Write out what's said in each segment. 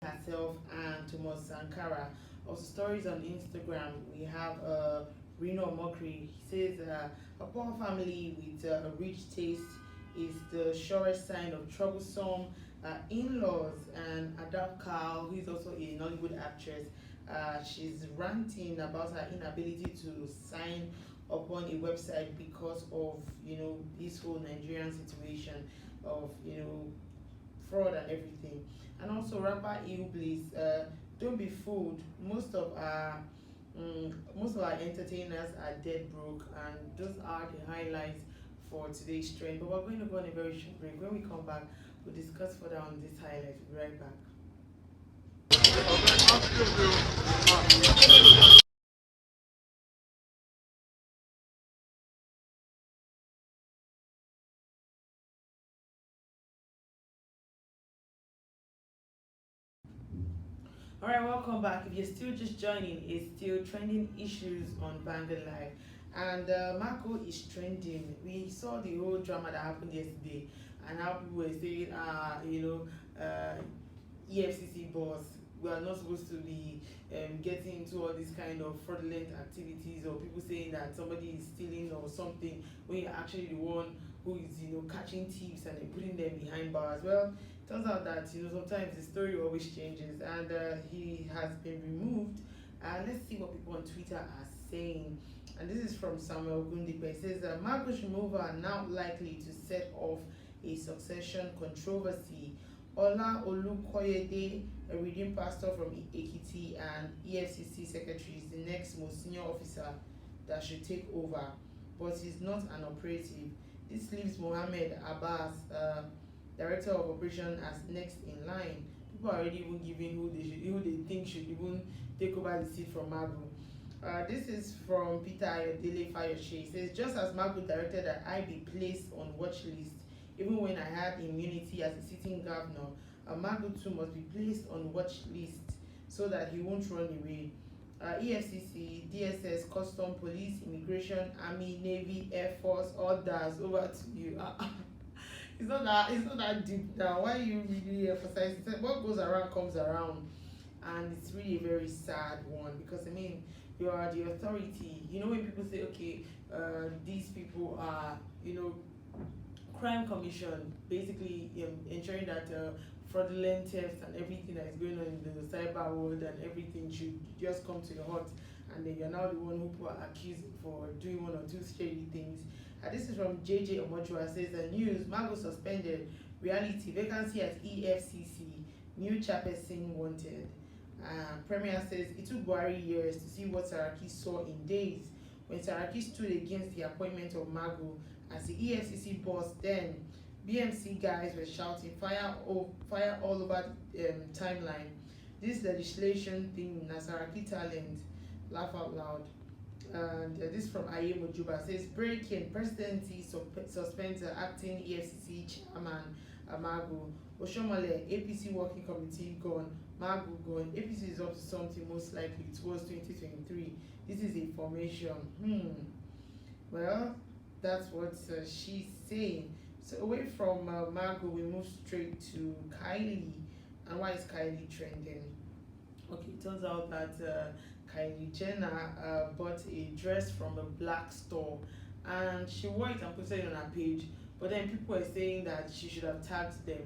Herself and Thomas Sankara. Also, stories on Instagram. We have Reno Omokri. He says a poor family with a rich taste is the surest sign of troublesome in-laws. And Adeherself, who is also a Nollywood actress, she's ranting about her inability to sign upon a website because of this whole Nigerian situation of fraud and everything. And also rapper Iblis, don't be fooled. Most of our entertainers are dead broke, and those are the highlights for today's trend. But we're going to go on a very short break. When we come back, we'll discuss further on this highlight. We'll be right back. All right, welcome back. If you're still just joining, it's still trending issues on Vanguard Live, and Marco is trending. We saw the whole drama that happened yesterday, and how people were saying, EFCC boss, we are not supposed to be getting into all these kind of fraudulent activities, or people saying that somebody is stealing or something when you're actually the one who is catching thieves and then putting them behind bars. Well, turns out that sometimes the story always changes, and he has been removed. Let's see what people on Twitter are saying. And this is from Samuel Gundipe. It says Marcos removal are now likely to set off a succession controversy. Ola Olukoyede, a reading pastor from Ekiti and EFCC secretary, is the next most senior officer that should take over, but he's not an operative. This leaves Mohammed Abbas, director of operation, as next in line. People are already even giving who they think should even take over the seat from Magu. This is from Peter Ayodele Fayoshe. He says, just as Magu directed that I be placed on watch list, even when I had immunity as a sitting governor, Magu too must be placed on watch list so that he won't run away. EFCC, DSS, Custom, Police, Immigration, Army, Navy, Air Force, orders, over to you. It's not that deep now. Why you really emphasize it? What goes around comes around, and it's really a very sad one, because you are the authority. When people say, okay, these people are crime commission, basically ensuring that fraudulent theft and everything that is going on in the cyber world and everything should just come to a halt, and then you're now the one who people are accusing for doing one or two shady things. This is from JJ Omochua. Says the news: Mago suspended, reality vacancy at EFCC, new chairperson wanted. Premier says it took Buhari years to see what Saraki saw in days. When Saraki stood against the appointment of Mago as the EFCC boss, then BMC guys were shouting fire all over the timeline. This legislation thing, Nasaraki talent, laugh out loud. And this from Aye Mojuba. Says breaking: presidency suspends acting EFCC chairman Mago. Oshomole, APC working committee gone, Mago gone. APC is up to something, most likely towards 2023. This is a formation. Well, that's what she's saying. So away from Margot, we move straight to Kylie. And why is Kylie trending? Okay, it turns out that Kylie Jenner bought a dress from a black store, and she wore it and posted it on her page. But then people were saying that she should have tagged them,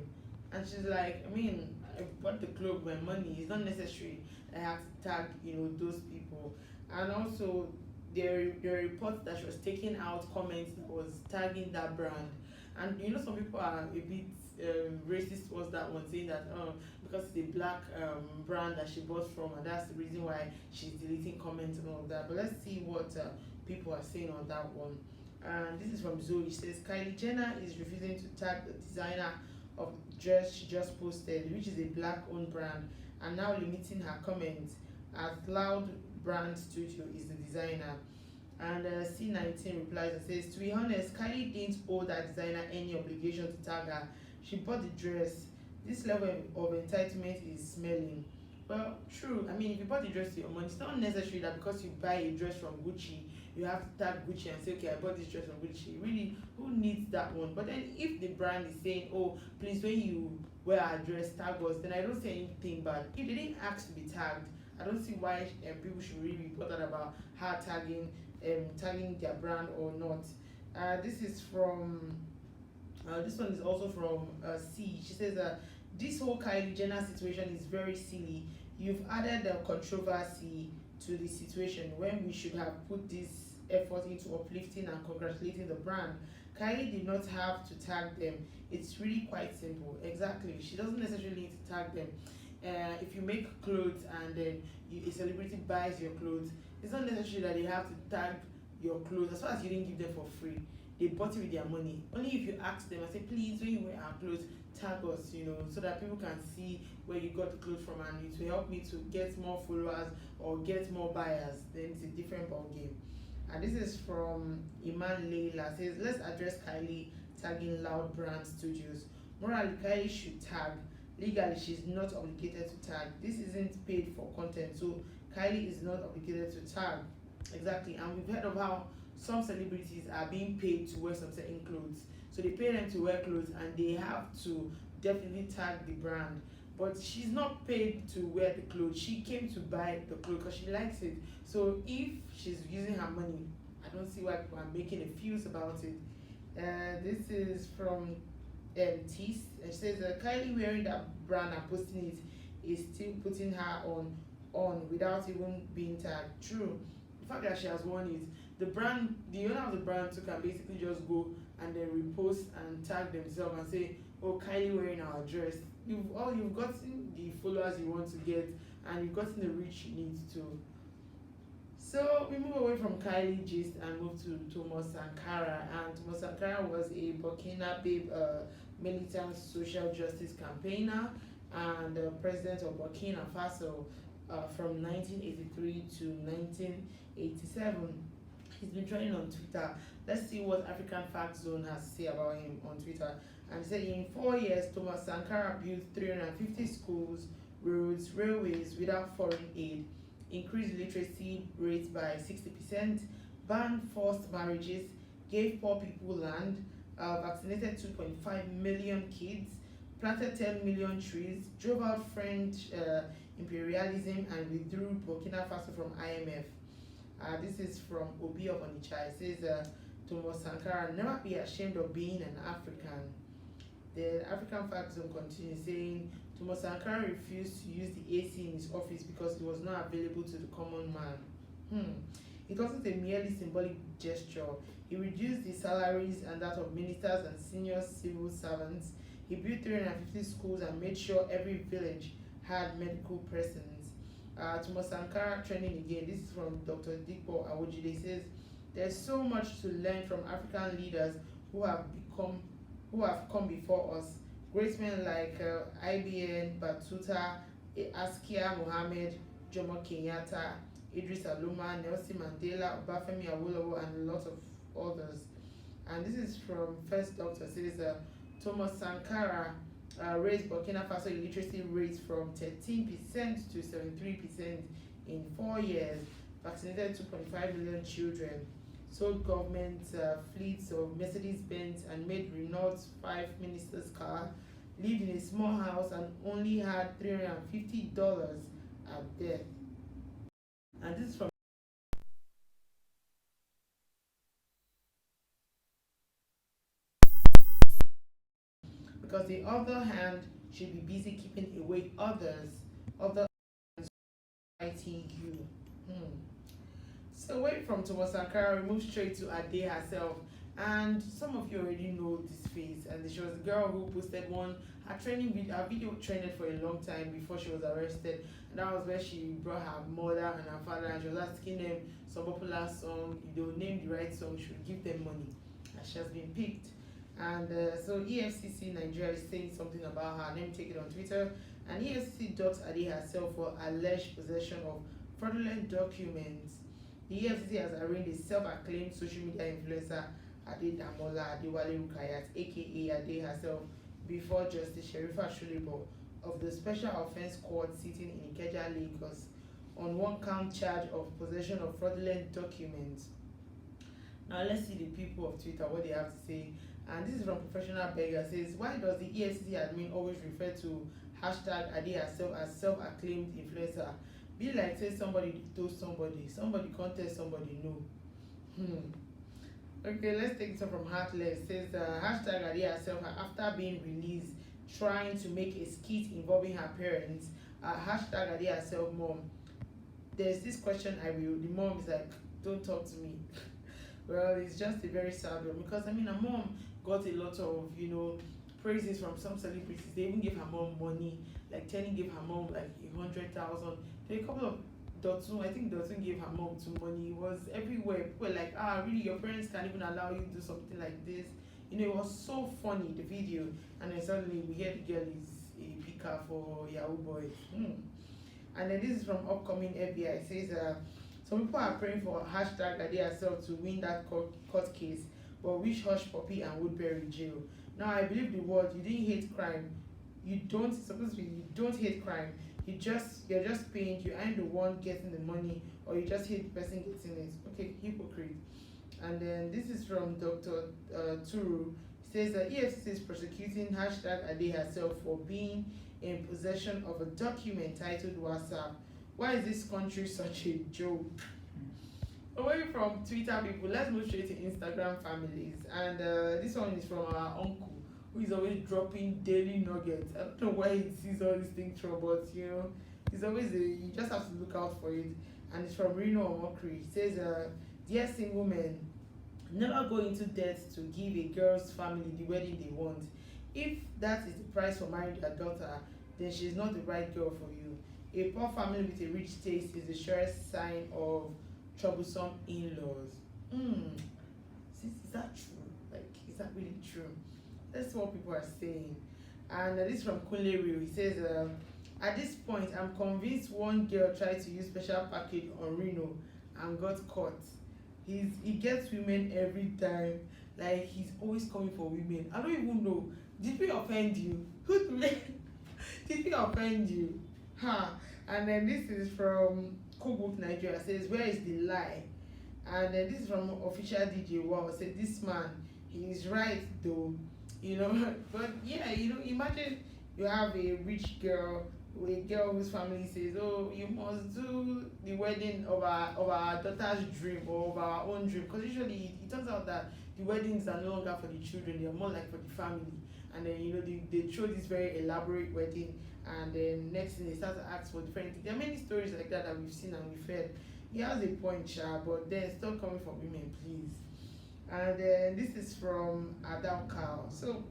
and she's like, I bought the clothes, my money. It's not necessary I have to tag those people. And also there are reports that she was taking out comments that was tagging that brand, And some people are a bit racist towards that one, saying that because it's a black brand that she bought from, and that's the reason why she's deleting comments and all of that. But let's see what people are saying on that one. And this is from Zoe. She says Kylie Jenner is refusing to tag the designer of dress she just posted, which is a black-owned brand, and now limiting her comments as Loud Brand Studio is the designer. And C19 replies and says, to be honest, Kylie didn't owe that designer any obligation to tag her. She bought the dress. This level of entitlement is smelling. Well, true. I mean, if you bought the dress to your money, it's not necessary that because you buy a dress from Gucci, you have to tag Gucci and say, okay, I bought this dress from Gucci. Really, who needs that one? But then if the brand is saying, oh, please, when you wear our dress, tag us, then I don't say anything bad. If they didn't ask to be tagged, I don't see why people should really be bothered about her tagging their brand or not. This is from this one is also from C. She says this whole Kylie Jenner situation is very silly. You've added the controversy to the situation when we should have put this effort into uplifting and congratulating the brand. Kylie did not have to tag them. It's really quite simple. Exactly. She doesn't necessarily need to tag them. If you make clothes and then a celebrity buys your clothes, it's not necessary that they have to tag your clothes as far as you didn't give them for free. They bought it with their money. Only if you ask them and say, please, when you wear our clothes, tag us, so that people can see where you got the clothes from, and it will help me to get more followers or get more buyers. Then it's a different ball game. And this is from Iman Leila. Says, let's address Kylie tagging Loud Brand Studios. Morally, Kylie should tag. Legally, she's not obligated to tag. This isn't paid for content, so Kylie is not obligated to tag. Exactly. And we've heard of how some celebrities are being paid to wear some certain clothes. So they pay them to wear clothes and they have to definitely tag the brand. But she's not paid to wear the clothes. She came to buy the clothes because she likes it. So if she's using her money, I don't see why people are making a fuss about it. This is from Tease. She says Kylie wearing that brand and posting it is still putting her on without even being tagged. True. The fact that she has worn it, the owner of the brand too can basically just go and then repost and tag themselves and say, oh, Kylie wearing our dress. You've gotten the followers you want to get, and you've gotten the reach you need to. So we move away from Kylie gist and move to Thomas Sankara. And Thomas Sankara was a Burkinabe militant social justice campaigner and president of Burkina Faso from 1983 to 1987. He's been trending on Twitter. Let's see what African Fact Zone has to say about him on Twitter. And he said in 4 years, Thomas Sankara built 350 schools, roads, railways without foreign aid, increased literacy rates by 60%, banned forced marriages, gave poor people land, vaccinated 2.5 million kids, planted 10 million trees, drove out French imperialism, and withdrew Burkina Faso from IMF. This is from Obi of Onitsha. It says, Thomas Sankara, never be ashamed of being an African. The African Fact Zone continues saying, Thomas Sankara refused to use the AC in his office because it was not available to the common man. It wasn't a merely symbolic gesture. He reduced the salaries and that of ministers and senior civil servants. He built 350 schools and made sure every village had medical presence. Thomas Sankara trending again. This is from Dr. Dikpo Awojide. He says, there's so much to learn from African leaders who have come before us. Great men like IBN, Batuta, Askia Mohammed, Jomo Kenyatta, Idris Aluma, Nelson Mandela, Obafemi Awolowo, and a lot of others. And this is from First Doctor. It says Thomas Sankara raised Burkina Faso illiteracy rates from 13% to 73% in 4 years, vaccinated 2.5 million children, sold government fleets of Mercedes-Benz and made Renault's 5 ministers' car, lived in a small house and only had $350 at death. And this is from because the other hand should be busy keeping away other fighting you. So away from Thomas Sankara, we move straight to Adeherself. And some of you already know this face. And she was the girl who posted one, her video trended for a long time before she was arrested. And that was where she brought her mother and her father, and she was asking them some popular song. If they would name the right song, she would give them money. And she has been picked. And so EFCC Nigeria is saying something about her. Let me take it on Twitter. And EFCC docs Adeherself for alleged possession of fraudulent documents. The EFCC has arraigned a self-acclaimed social media influencer Adedamola Adewale Rukayat, aka Adeherself, before Justice Sherifa Sholebo of the Special Offence Court sitting in Ikeja, Lagos, on one count charge of possession of fraudulent documents. Now let's see the people of Twitter what they have to say. And this is from Professional Beggar. Says, why does the EFCC admin always refer to hashtag Adeherself as self-acclaimed influencer? Be like say somebody told somebody contest somebody, no. Okay, let's take this one from Heartless. It says hashtag Adeherself after being released, trying to make a skit involving her parents. Hashtag Adeherself mom. There's this question the mom is like, don't talk to me. Well, it's just a very sad one, because I mean, her mom got a lot of, praises from some celebrities. They even gave her mom money, like Tenny gave her mom like 100,000. There were a couple of Dotun, I think Dotun gave her mom some money. It was everywhere. People were like, really, your parents can't even allow you to do something like this. It was so funny, the video. And then suddenly we hear the girl is a picker for Yahoo boys. And then this is from upcoming FBI. It says, some people are praying for hashtag Adeherself to win that court case, but wish Hush Puppy and Woodbury jail. Now I believe the word, you didn't hate crime. You don't hate crime. You're just paying, you ain't the one getting the money, or you just hate the person getting it. Okay, hypocrite. And then this is from Dr. Turu. It says that EFCC is prosecuting hashtag Adeherself for being in possession of a document titled WhatsApp. Why is this country such a joke? Away from Twitter people, let's move straight to Instagram families. And this one is from our uncle, who is always dropping daily nuggets. I don't know where he sees all these things from, but he's always you just have to look out for it. And it's from Reno Omokri. It says, dear single men, never go into debt to give a girl's family the wedding they want. If that is the price for marrying your daughter, then she is not the right girl for you. A poor family with a rich taste is the surest sign of troublesome in-laws. Is that true? Like, is that really true? That's what people are saying. And this is from Kunle Rio. He says, at this point, I'm convinced one girl tried to use special package on Reno and got caught. He gets women every time. Like, he's always coming for women. I don't even know. Did we offend you? Did we offend you? And then this is from Cookbook Nigeria. It says, where is the lie? And then this is from official DJ Wow. Said, this man, he is right though. But yeah, imagine you have a rich girl, a girl whose family says, oh, you must do the wedding of our daughter's dream or of our own dream. Because usually it turns out that the weddings are no longer for the children, they are more like for the family. And then they throw this very elaborate wedding, and then next thing they start to ask for different things. There are many stories like that we've seen and we've heard. He has a point, but then stop coming for women, please. And then this is from Adeherself. So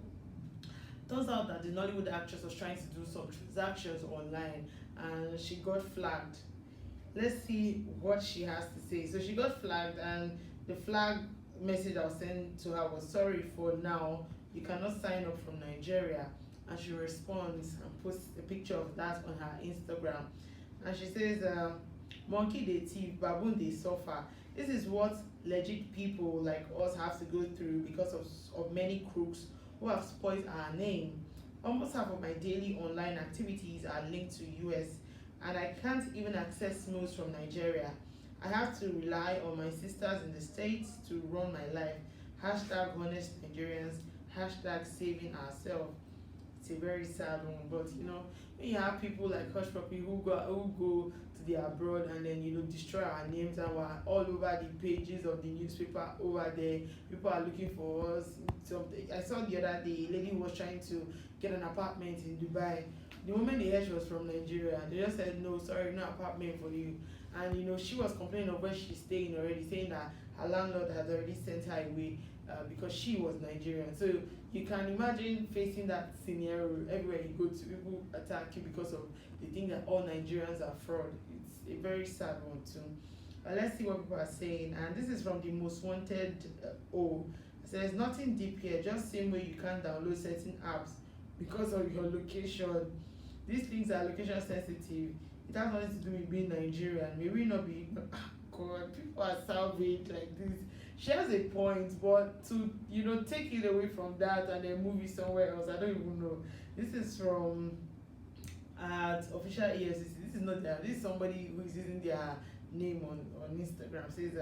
turns out that the Nollywood actress was trying to do some transactions online and she got flagged. Let's see what she has to say. So she got flagged, and the flag message I was sent to her was, sorry for now, you cannot sign up from Nigeria. And she responds and posts a picture of that on her Instagram. And she says, monkey they thief, baboon they suffer. This is what legit people like us have to go through because of many crooks who have spoiled our name. Almost half of my daily online activities are linked to US, and I can't even access news from Nigeria. I have to rely on my sisters in the States to run my life. Hashtag honest Nigerians, hashtag saving ourselves. It's a very sad one, but when you have people like Hush Puppy who go to the abroad and then destroy our names, and we're all over the pages of the newspaper over there. People are looking for us. I saw the other day a lady who was trying to get an apartment in Dubai. The moment they heard she was from Nigeria, they just said, no, sorry, no apartment for you. And she was complaining of where she's staying already, saying that her landlord has already sent her away. because she was Nigerian. So you can imagine facing that scenario everywhere you go to. People attack you because of they think that all Nigerians are fraud. It's a very sad one too. Let's see what people are saying. And this is from the most wanted. So there's nothing deep here. Just same way you can't download certain apps because of your location. These things are location sensitive. It has nothing to do with being Nigerian. Maybe not be. God, people are savage like this. She has a point, but to take it away from that and then move it somewhere else, I don't even know. This is from official EFCC. This is not there. This is somebody who is using their name on Instagram. Says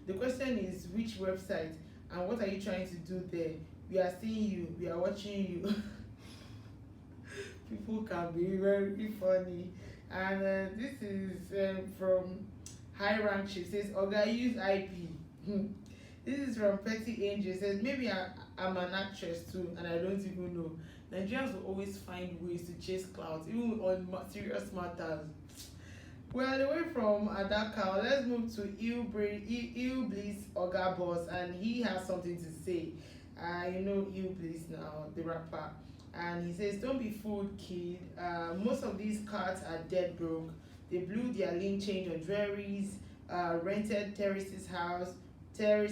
the question is which website and what are you trying to do there? We are seeing you. We are watching you. People can be very funny. And this is from High Rank. She says, Oga, use IP. This is from Petty Angel. Says, maybe I'm an actress too, and I don't even know. Nigerians will always find ways to chase clouds, even on serious matters. Well, away from Adaka, let's move to Il Bliss Oga Boss, and he has something to say. Il Bliss now, the rapper. And he says, don't be fooled, kid. Most of these cats are dead broke. They blew their lean change on jewelries, rented terrace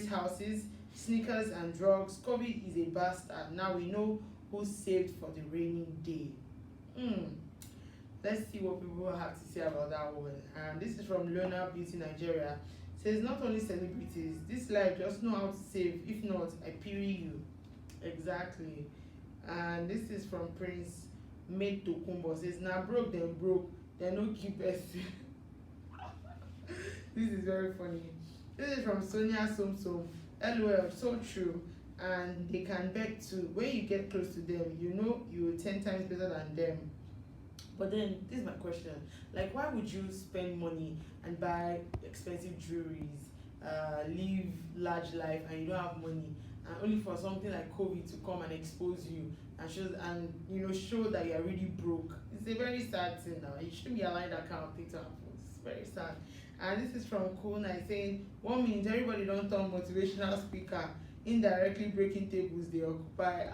houses, sneakers and drugs. COVID is a bastard. Now we know who saved for the raining day. Let's see what people have to say about that one. This is from Lona Beauty Nigeria. It says, not only celebrities, this life just know how to save. If not, I pity you. Exactly. And this is from Prince Made Tokumbo. Says, now broke, then no keep us. This is very funny. This is from Sonia Somsom. LOL, so true. And they can beg too. When you get close to them, you're 10 times better than them. But then, this is my question. Like, why would you spend money and buy expensive jewelries, live large life, and you don't have money, and only for something like COVID to come and expose you and show that you are really broke? It's a very sad thing now. You shouldn't be allowing that kind of thing to happen. It's very sad. And this is from Cool Night saying, 1 minute everybody don't turn motivational speaker, indirectly breaking tables they occupy.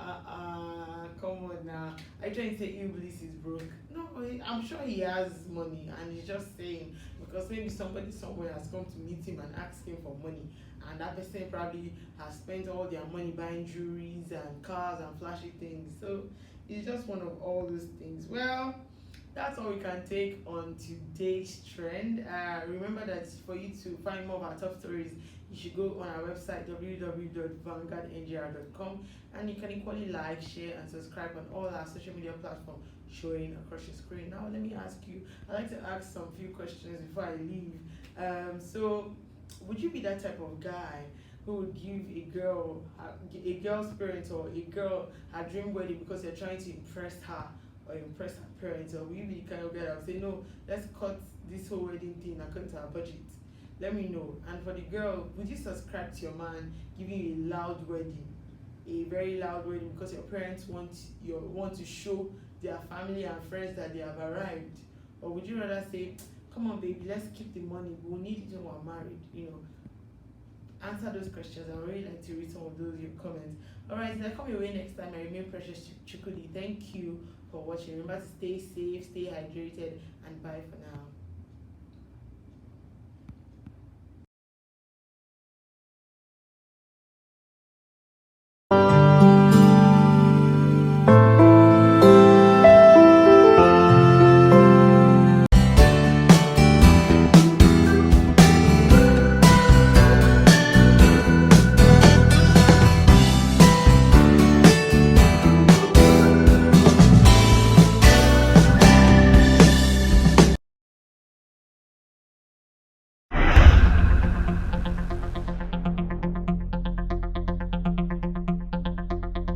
Come on now. I trying to say Iblis is broke. No, I'm sure he has money and he's just saying because maybe somebody somewhere has come to meet him and ask him for money, and that person probably has spent all their money buying jewelries and cars and flashy things. So it's just one of all those things. Well, that's all we can take on today's trend. Remember that for you to find more of our top stories, you should go on our website www.vanguardngr.com, and you can equally like, share, and subscribe on all our social media platforms showing across your screen. Now, let me ask you, I'd like to ask some few questions before I leave. So, would you be that type of guy who would give a girl's parents or a girl her dream wedding because you're trying to impress her or impress her parents? Or will you be the kind of guy that would say, no, let's cut this whole wedding thing according to our budget? Let me know. And for the girl, would you subscribe to your man giving you a loud wedding, a very loud wedding, because your parents want to show their family and friends that they have arrived? Or would you rather say, come on baby, let's keep the money, we'll need it when we're married? Answer those questions. I would really like to read some of those your comments. Alright, so I come your way next time. I remain Precious Chukudi. Thank you for watching. Remember to stay safe, stay hydrated, and bye for now.